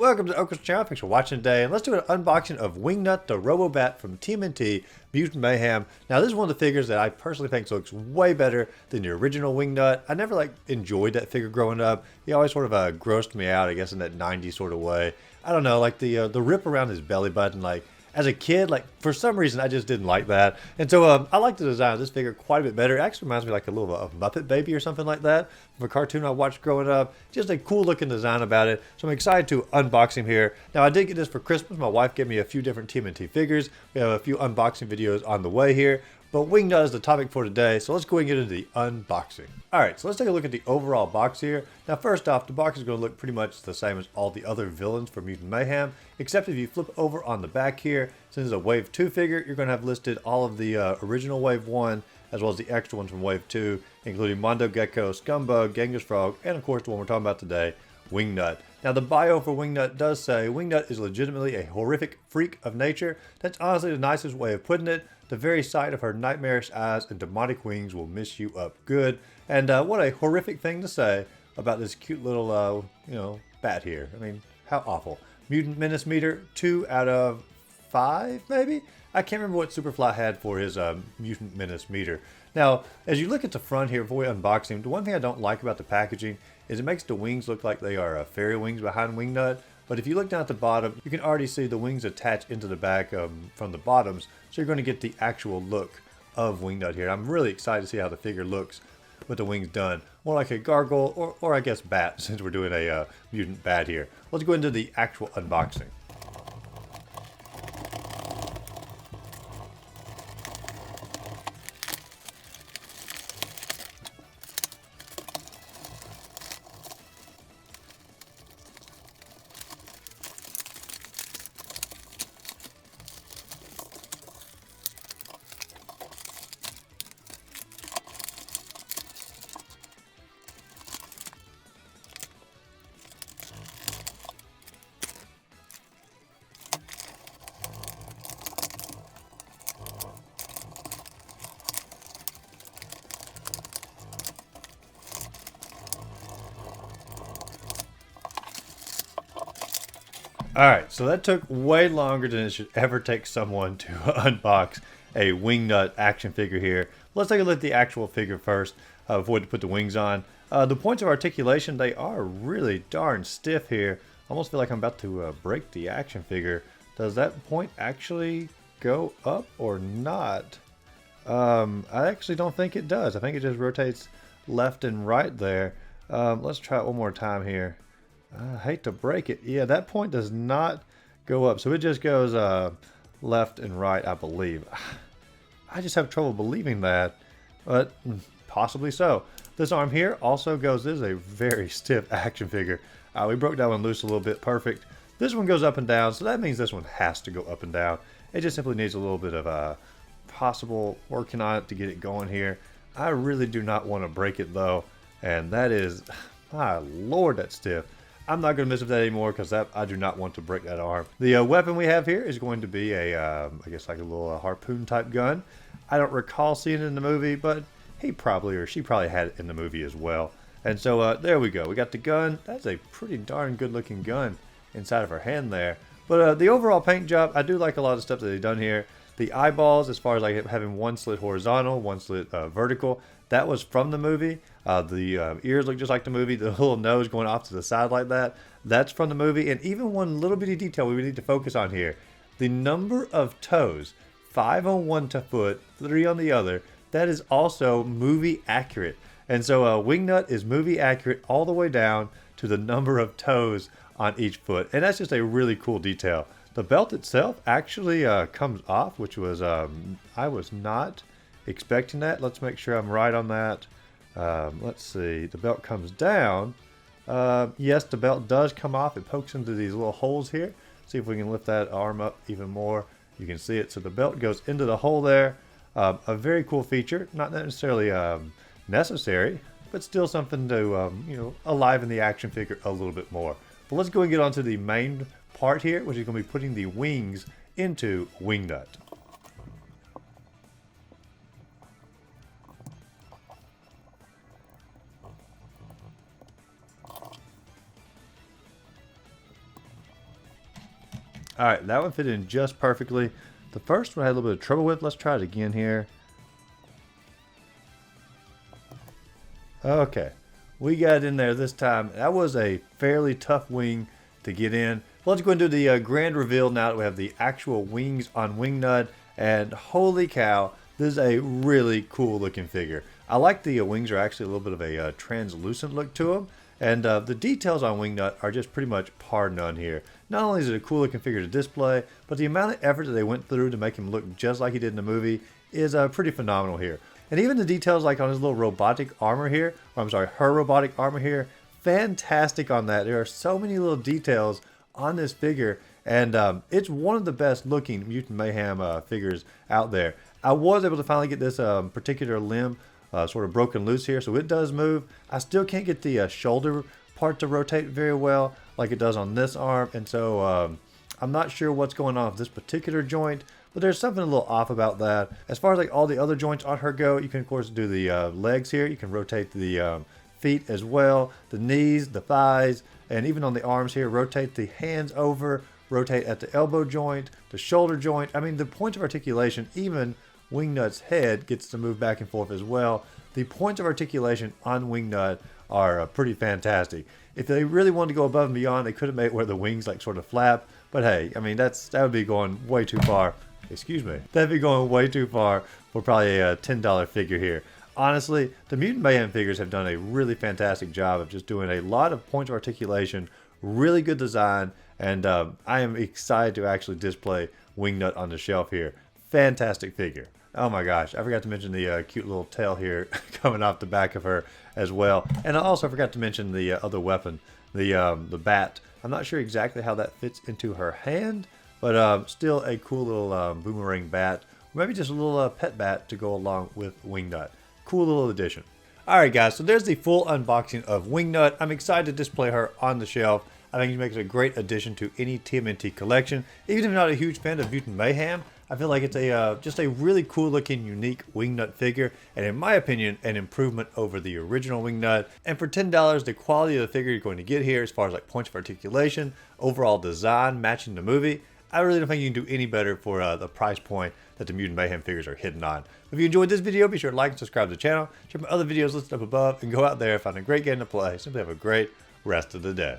Welcome to Ogles channel. Thanks for watching today. And let's do an unboxing of Wingnut, the Robo-Bat from TMNT Mutant Mayhem. Now, this is one of the figures that I personally think looks way better than the original Wingnut. I never enjoyed that figure growing up. He always sort of grossed me out, I guess, in that 90s sort of way. I don't know, like the rip around his belly button, as a kid, for some reason, I just didn't like that. And so I like the design of this figure quite a bit better. It actually reminds me like a little of a Muppet Baby or something like that from a cartoon I watched growing up. Just a cool looking design about it. So I'm excited to unbox him here. Now, I did get this for Christmas. My wife gave me a few different TMNT figures. We have a few unboxing videos on the way here. But Wingnut is the topic for today, so let's go and get into the unboxing. Alright, so let's take a look at the overall box here. Now first off, the box is going to look pretty much the same as all the other villains for Mutant Mayhem, except if you flip over on the back here, since it's a Wave 2 figure, you're going to have listed all of the original Wave 1, as well as the extra ones from Wave 2, including Mondo Gecko, Scumbug, Genghis Frog, and of course the one we're talking about today, Wingnut. Now the bio for Wingnut does say, Wingnut is legitimately a horrific freak of nature. That's honestly the nicest way of putting it. The very sight of her nightmarish eyes and demonic wings will mess you up good. And what a horrific thing to say about this cute little, bat here. I mean, how awful. Mutant Menace Meter, 2 out of 5, maybe? I can't remember what Superfly had for his Mutant Menace Meter. Now, as you look at the front here before we unbox him, the one thing I don't like about the packaging is it makes the wings look like they are fairy wings behind Wingnut. But if you look down at the bottom, you can already see the wings attach into the back from the bottoms. So you're going to get the actual look of Wingnut here. I'm really excited to see how the figure looks with the wings done. More like a gargoyle or I guess bat, since we're doing a mutant bat here. Let's go into the actual unboxing. Alright, so that took way longer than it should ever take someone to unbox a Wingnut action figure here. Let's take a look at the actual figure first before we put the wings on. The points of articulation, they are really darn stiff here. I almost feel like I'm about to break the action figure. Does that point actually go up or not? I actually don't think it does. I think it just rotates left and right there. Let's try it one more time here. I hate to break it. Yeah, that point does not go up. So it just goes left and right, I believe. I just have trouble believing that, but possibly so. This arm here also goes, this is a very stiff action figure. We broke that one loose a little bit, perfect. This one goes up and down, so that means this one has to go up and down. It just simply needs a little bit of possible working on it to get it going here. I really do not want to break it though, and that is, my lord, that's stiff. I'm not going to mess with that anymore because I do not want to break that arm. The weapon we have here is going to be I guess like a little harpoon type gun. I don't recall seeing it in the movie, but he probably or she probably had it in the movie as well. And so there we go. We got the gun. That's a pretty darn good looking gun inside of her hand there. But the overall paint job, I do like a lot of stuff that they've done here. The eyeballs, as far as like having one slit horizontal, one slit vertical, that was from the movie. The ears look just like the movie. The little nose going off to the side like that, that's from the movie. And even one little bitty detail we need to focus on here. The number of toes, 5 on one foot, 3 on the other, that is also movie accurate. And so Wingnut is movie accurate all the way down to the number of toes on each foot. And that's just a really cool detail. The belt itself actually comes off, which was, I was not expecting that. Let's make sure I'm right on that. Let's see, the belt comes down. Yes, the belt does come off. It pokes into these little holes here. See if we can lift that arm up even more. You can see it. So the belt goes into the hole there. A very cool feature, not necessarily necessary, but still something to, enliven the action figure a little bit more. But let's go and get on to the main part here, which is going to be putting the wings into Wingnut. Alright, that one fit in just perfectly. The first one I had a little bit of trouble with. Let's try it again here. Okay, we got it in there this time. That was a fairly tough wing to get in. Let's go and do the grand reveal now that we have the actual wings on Wingnut. And holy cow, this is a really cool looking figure. I like the wings are actually a little bit of a translucent look to them. And the details on Wingnut are just pretty much par none here. Not only is it a cool looking figure to display, but the amount of effort that they went through to make him look just like he did in the movie is pretty phenomenal here. And even the details like on his little robotic armor here, or I'm sorry, her robotic armor here, fantastic on that. There are so many little details on this figure, and it's one of the best looking Mutant Mayhem figures out there. I was able to finally get this particular limb sort of broken loose here, so it does move. I still can't get the shoulder part to rotate very well like it does on this arm, and so I'm not sure what's going on with this particular joint, but there's something a little off about that. As far as like all the other joints on her go, you can of course do the legs here. You can rotate the feet as well, the knees, the thighs, and even on the arms here, rotate the hands over, rotate at the elbow joint, the shoulder joint. I mean, the points of articulation, even Wingnut's head gets to move back and forth as well. The points of articulation on Wingnut are pretty fantastic. If they really wanted to go above and beyond, they could have made it where the wings like sort of flap. But hey, I mean, that would be going way too far. Excuse me. That'd be going way too far for probably a $10 figure here. Honestly, the Mutant Mayhem figures have done a really fantastic job of just doing a lot of points of articulation, really good design, and I am excited to actually display Wingnut on the shelf here. Fantastic figure. Oh my gosh, I forgot to mention the cute little tail here coming off the back of her as well. And I also forgot to mention the other weapon, the bat. I'm not sure exactly how that fits into her hand, but still a cool little boomerang bat. Or maybe just a little pet bat to go along with Wingnut. Cool little addition. Alright guys, so there's the full unboxing of Wingnut. I'm excited to display her on the shelf. I think she makes a great addition to any TMNT collection. Even if you're not a huge fan of Mutant Mayhem, I feel like it's just a really cool looking, unique Wingnut figure, and in my opinion, an improvement over the original Wingnut. And for $10, the quality of the figure you're going to get here, as far as like points of articulation, overall design matching the movie, I really don't think you can do any better for the price point that the Mutant Mayhem figures are hitting on. If you enjoyed this video, be sure to like and subscribe to the channel. Check my other videos listed up above, and go out there, find a great game to play. Simply have a great rest of the day.